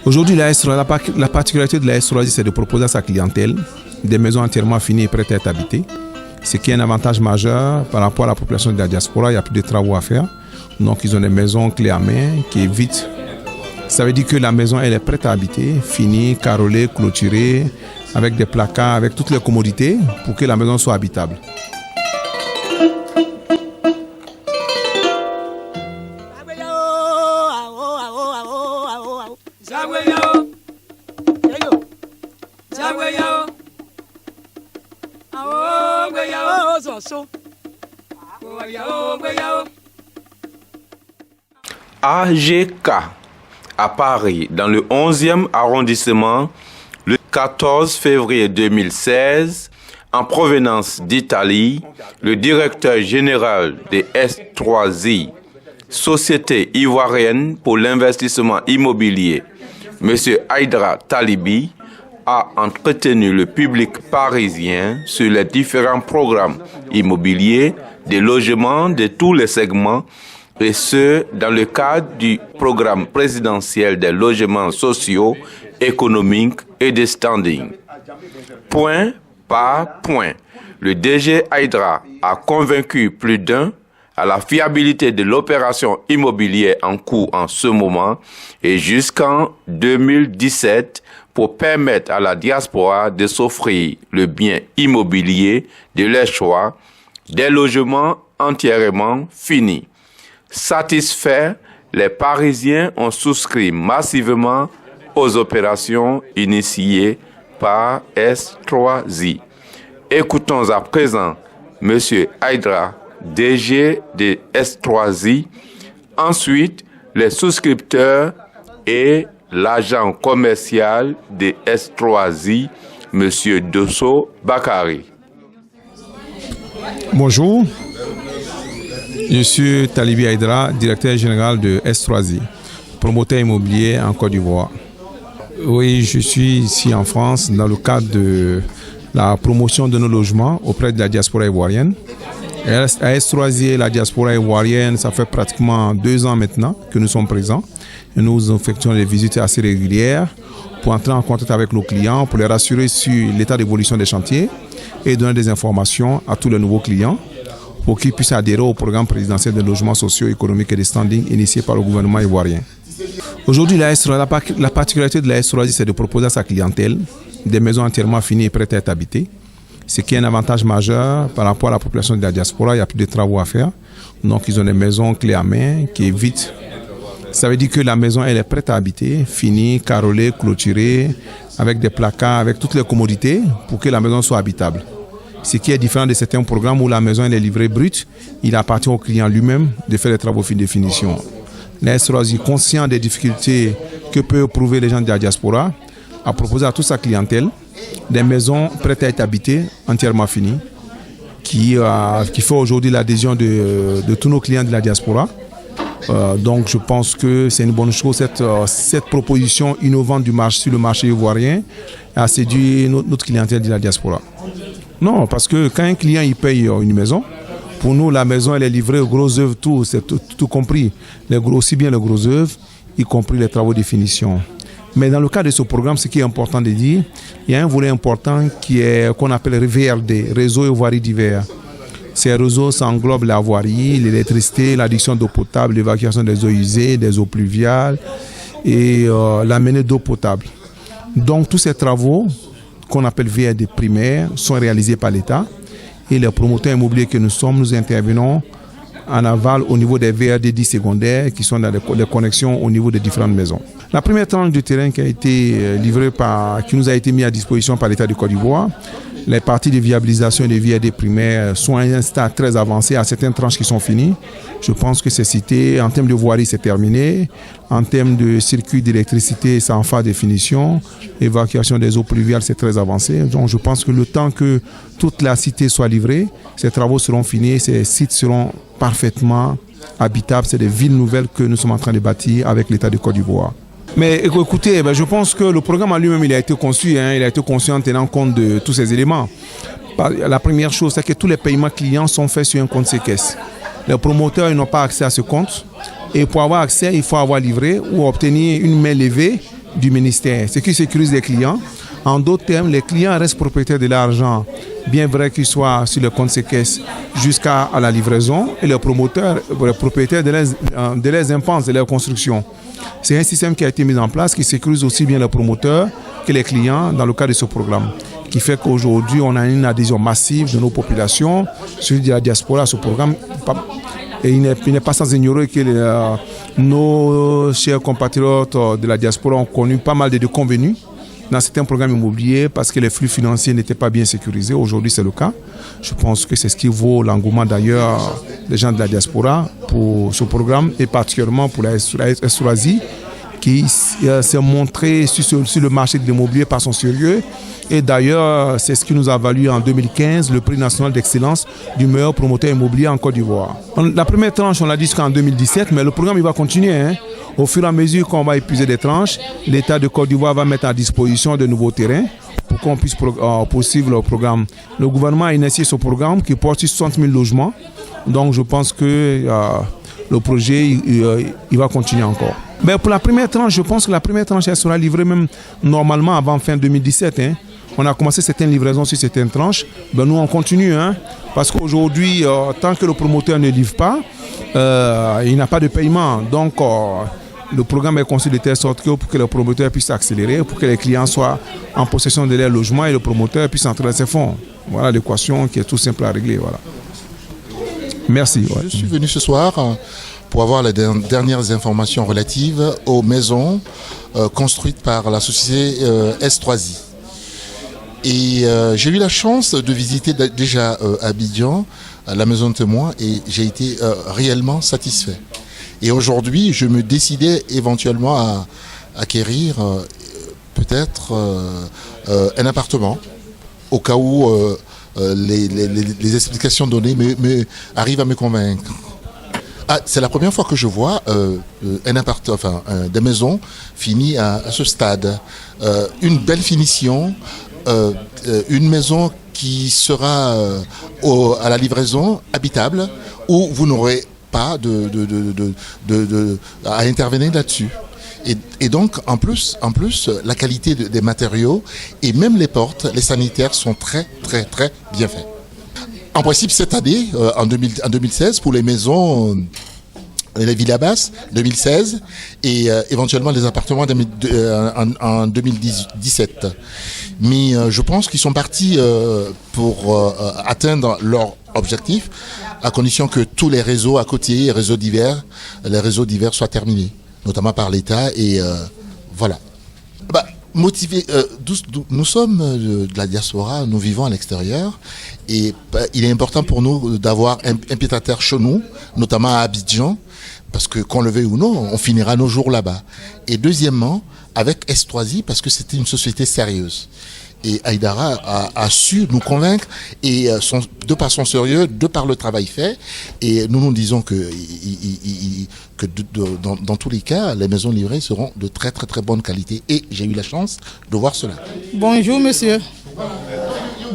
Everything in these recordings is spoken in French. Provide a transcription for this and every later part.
Aujourd'hui, la particularité de la S3I, c'est de proposer à sa clientèle des maisons entièrement finies et prêtes à être habitées. Ce qui est un avantage majeur par rapport à la population de la diaspora. Il n'y a plus de travaux à faire. Donc, ils ont des maisons clés à main qui évitent. Ça veut dire que la maison, elle est prête à habiter, finie, carrelée, clôturée, avec des placards, avec toutes les commodités pour que la maison soit habitable. AGK à Paris, dans le 11e arrondissement, le 14 février 2016, en provenance d'Italie, le directeur général de S3I, Société ivoirienne pour l'investissement immobilier, M. Haïdra Talibi, a entretenu le public parisien sur les différents programmes immobiliers, des logements de tous les segments, et ce, dans le cadre du programme présidentiel des logements sociaux, économiques et de standing. Point par point, le DG Haïdra a convaincu plus d'un à la fiabilité de l'opération immobilière en cours en ce moment et jusqu'en 2017 pour permettre à la diaspora de s'offrir le bien immobilier de leur choix, des logements entièrement finis. Satisfaits, les Parisiens ont souscrit massivement aux opérations initiées par S3I. Écoutons à présent M. Haïdra, DG de S3I, ensuite les souscripteurs et l'agent commercial de S3I, M. Dosso Bakari. Bonjour, je suis Talibi Haïdra, directeur général de S3I, promoteur immobilier en Côte d'Ivoire. Oui, je suis ici en France dans le cadre de la promotion de nos logements auprès de la diaspora ivoirienne. À S3I et la diaspora ivoirienne, ça fait pratiquement 2 ans maintenant que nous sommes présents. Et nous effectuons des visites assez régulières pour entrer en contact avec nos clients, pour les rassurer sur l'état d'évolution des chantiers et donner des informations à tous les nouveaux clients pour qu'ils puissent adhérer au programme présidentiel de logements sociaux, économiques et de standing initié par le gouvernement ivoirien. Aujourd'hui, la particularité de la S3I, c'est de proposer à sa clientèle des maisons entièrement finies et prêtes à être habitées. Ce qui est un avantage majeur par rapport à la population de la diaspora. Il n'y a plus de travaux à faire. Donc, ils ont des maisons clés à main qui évitent. Ça veut dire que la maison, elle est prête à habiter, finie, carrelée, clôturée, avec des placards, avec toutes les commodités pour que la maison soit habitable. Ce qui est différent de certains programmes où la maison elle est livrée brute, il appartient au client lui-même de faire les travaux de finition. La S3I, conscient des difficultés que peuvent éprouver les gens de la diaspora, a proposé à toute sa clientèle des maisons prêtes à être habitées, entièrement finies, qui fait aujourd'hui l'adhésion de tous nos clients de la diaspora. Donc je pense que c'est une bonne chose, cette proposition innovante sur le marché ivoirien a séduit notre clientèle de la diaspora. Non, parce que quand un client il paye une maison, pour nous la maison elle est livrée aux gros œuvres, tout compris, aussi bien les gros œuvres, y compris les travaux de finition. Mais dans le cas de ce programme, ce qui est important de dire, il y a un volet important qu'on appelle VRD, réseau et voirie divers. Ces réseaux, ça englobe la voirie, l'électricité, l'adduction d'eau potable, l'évacuation des eaux usées, des eaux pluviales et l'amener d'eau potable. Donc tous ces travaux qu'on appelle VRD primaires sont réalisés par l'État et les promoteurs immobiliers que nous sommes, nous intervenons en aval au niveau des VRD dits secondaires qui sont dans les connexions au niveau des différentes maisons. La première tranche du terrain qui a été livrée qui nous a été mise à disposition par l'État de Côte d'Ivoire, les parties de viabilisation des VRD primaires sont à un stade très avancé, à certaines tranches qui sont finies. Je pense que c'est cité, en termes de voirie, c'est terminé. En termes de circuit d'électricité, c'est en phase de finition. Évacuation des eaux pluviales, c'est très avancé. Donc je pense que le temps que toute la cité soit livrée, ces travaux seront finis, ces sites seront parfaitement habitables. C'est des villes nouvelles que nous sommes en train de bâtir avec l'État de Côte d'Ivoire. Mais écoutez, je pense que le programme en lui-même, il a été conçu, il a été conçu en tenant compte de tous ces éléments. La première chose, c'est que tous les paiements clients sont faits sur un compte séquestre. Les promoteurs n'ont pas accès à ce compte. Et pour avoir accès, il faut avoir livré ou obtenir une main levée du ministère, ce qui sécurise les clients. En d'autres termes, les clients restent propriétaires de l'argent, bien vrai qu'ils soient sur le compte séquestre jusqu'à la livraison, et les promoteurs, les propriétaires de leurs impenses, de leur construction. C'est un système qui a été mis en place qui sécurise aussi bien les promoteurs que les clients dans le cadre de ce programme, qui fait qu'aujourd'hui, on a une adhésion massive de nos populations, celui de la diaspora à ce programme. Et il n'est pas sans ignorer que nos chers compatriotes de la diaspora ont connu pas mal de déconvenus dans certains programmes immobiliers parce que les flux financiers n'étaient pas bien sécurisés. Aujourd'hui, c'est le cas. Je pense que c'est ce qui vaut l'engouement d'ailleurs des gens de la diaspora pour ce programme et particulièrement pour la Estroasie qui s'est montrée sur le marché de l'immobilier par son sérieux. Et d'ailleurs, c'est ce qui nous a valu en 2015 le prix national d'excellence du meilleur promoteur immobilier en Côte d'Ivoire. La première tranche, on l'a dit jusqu'en 2017, mais le programme il va continuer. Au fur et à mesure qu'on va épuiser des tranches, l'État de Côte d'Ivoire va mettre à disposition de nouveaux terrains pour qu'on puisse poursuivre le programme. Le gouvernement a initié ce programme qui porte sur 60 000 logements. Donc je pense que le projet il va continuer encore. Mais pour la première tranche, je pense que la première tranche elle sera livrée même normalement avant fin 2017. On a commencé certaines livraisons sur certaines tranches. Ben nous, on continue. Parce qu'aujourd'hui, tant que le promoteur ne livre pas, il n'a pas de paiement. Donc, le programme est conçu de telle sorte que pour que le promoteur puisse accélérer, pour que les clients soient en possession de leur logement et le promoteur puisse entrer dans ses fonds. Voilà l'équation qui est tout simple à régler. Voilà. Merci. Ouais. Je suis venu ce soir pour avoir les dernières informations relatives aux maisons construites par la société Estroasie. Et j'ai eu la chance de visiter déjà Abidjan, la maison de témoins, et j'ai été réellement satisfait. Et aujourd'hui, je me décidais éventuellement à acquérir peut-être un appartement, au cas où les explications données arrivent à me convaincre. C'est la première fois que je vois des maisons finies à ce stade. Une belle finition, une maison qui sera à la livraison habitable, où vous n'aurez pas à intervenir là-dessus. Et donc, en plus, la qualité des matériaux et même les portes, les sanitaires sont très, très, très bien faits. En principe, cette année, en 2016, pour les maisons, les villas basses, 2016, et éventuellement les appartements en 2017. Mais je pense qu'ils sont partis pour atteindre leur objectif, à condition que tous les réseaux à côté, les réseaux divers soient terminés, notamment par l'État, et voilà. Motivés, nous sommes de la diaspora, nous vivons à l'extérieur, et il est important pour nous d'avoir un pied-à-terre chez nous, notamment à Abidjan, parce que qu'on le veuille ou non, on finira nos jours là-bas. Et deuxièmement, avec Estroasie, parce que c'était une société sérieuse. Et Aïdara a su nous convaincre, et de par son sérieux, de par le travail fait, et nous disons que dans tous les cas, les maisons livrées seront de très très très bonne qualité. Et j'ai eu la chance de voir cela. Bonjour monsieur.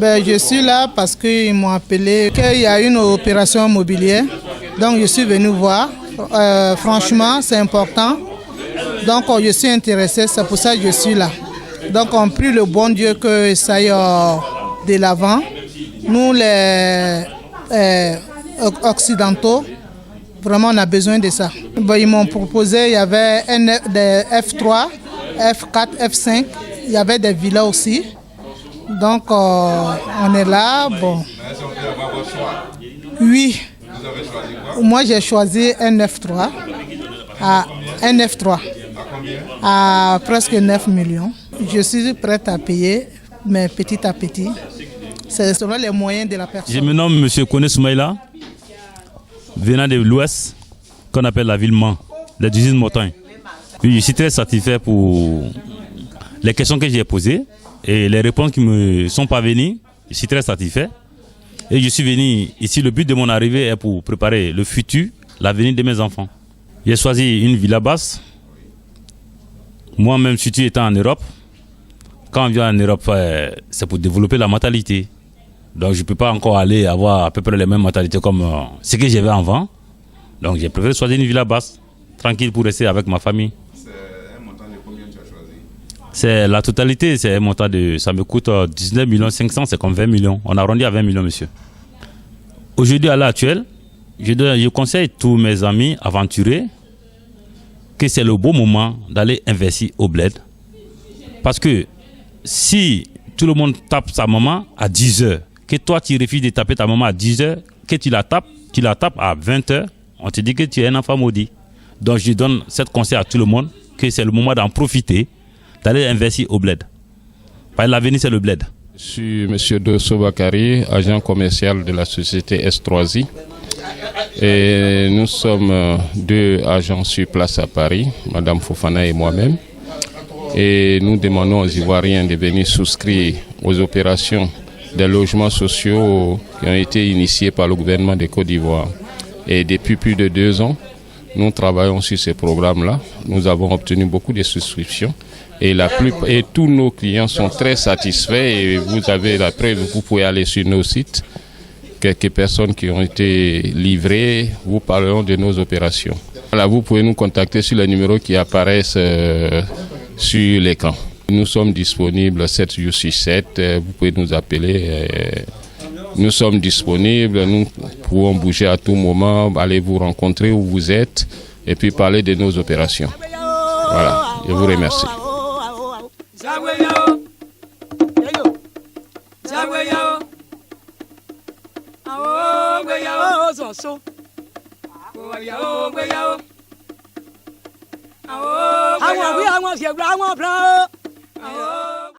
Je suis là parce qu'ils m'ont appelé qu'il y a une opération immobilière. Donc je suis venu voir. Franchement, c'est important. Donc je suis intéressé, c'est pour ça que je suis là. Donc on prie le bon Dieu que ça aille de l'avant. Nous les occidentaux, vraiment on a besoin de ça. Ils m'ont proposé, il y avait des F3, F4, F5, il y avait des villas aussi. Donc on est là, bon. Oui. Moi j'ai choisi un F3 à presque 9 millions. Je suis prête à payer, mais petit à petit. C'est selon les moyens de la personne. Je me nomme M. Kone Soumaïla, venant de l'Ouest, qu'on appelle la ville Mans, la 18 montagnes. Puis je suis très satisfait pour les questions que j'ai posées et les réponses qui me sont parvenues. Je suis très satisfait. Et je suis venu ici, le but de mon arrivée est pour préparer le futur, l'avenir de mes enfants. J'ai choisi une villa basse. Moi-même, surtout étant en Europe, quand on vient en Europe, c'est pour développer la mentalité. Donc je ne peux pas encore aller avoir à peu près les mêmes mentalités comme ce que j'avais avant. Donc j'ai préféré choisir une villa basse, tranquille pour rester avec ma famille. C'est un montant de combien tu as choisi? C'est la totalité, c'est un montant de... Ça me coûte 19 500 000, c'est comme 20 millions. On arrondit à 20 millions, monsieur. Aujourd'hui, à l'heure actuelle, je conseille tous mes amis aventuriers que c'est le bon moment d'aller investir au bled. Parce que si tout le monde tape sa maman à 10 heures, que toi tu refuses de taper ta maman à 10 heures, que tu la tapes à 20 heures, on te dit que tu es un enfant maudit. Donc je donne cette conseil à tout le monde que c'est le moment d'en profiter, d'aller investir au bled. Parce que l'avenir c'est le bled. Je suis M. Dosso Bakari, agent commercial de la société S3I. Et nous sommes 2 agents sur place à Paris, Madame Fofana et moi-même. Et nous demandons aux Ivoiriens de venir souscrire aux opérations des logements sociaux qui ont été initiés par le gouvernement de Côte d'Ivoire. Et depuis plus de 2 ans, nous travaillons sur ces programmes-là. Nous avons obtenu beaucoup de souscriptions et tous nos clients sont très satisfaits. Et vous avez la preuve, vous pouvez aller sur nos sites. Quelques personnes qui ont été livrées, vous parlerons de nos opérations. Voilà, vous pouvez nous contacter sur les numéros qui apparaissent sur l'écran. Nous sommes disponibles 7 jours sur 7, vous pouvez nous appeler. Nous sommes disponibles, nous pouvons bouger à tout moment, aller vous rencontrer où vous êtes et puis parler de nos opérations. Voilà, je vous remercie. I want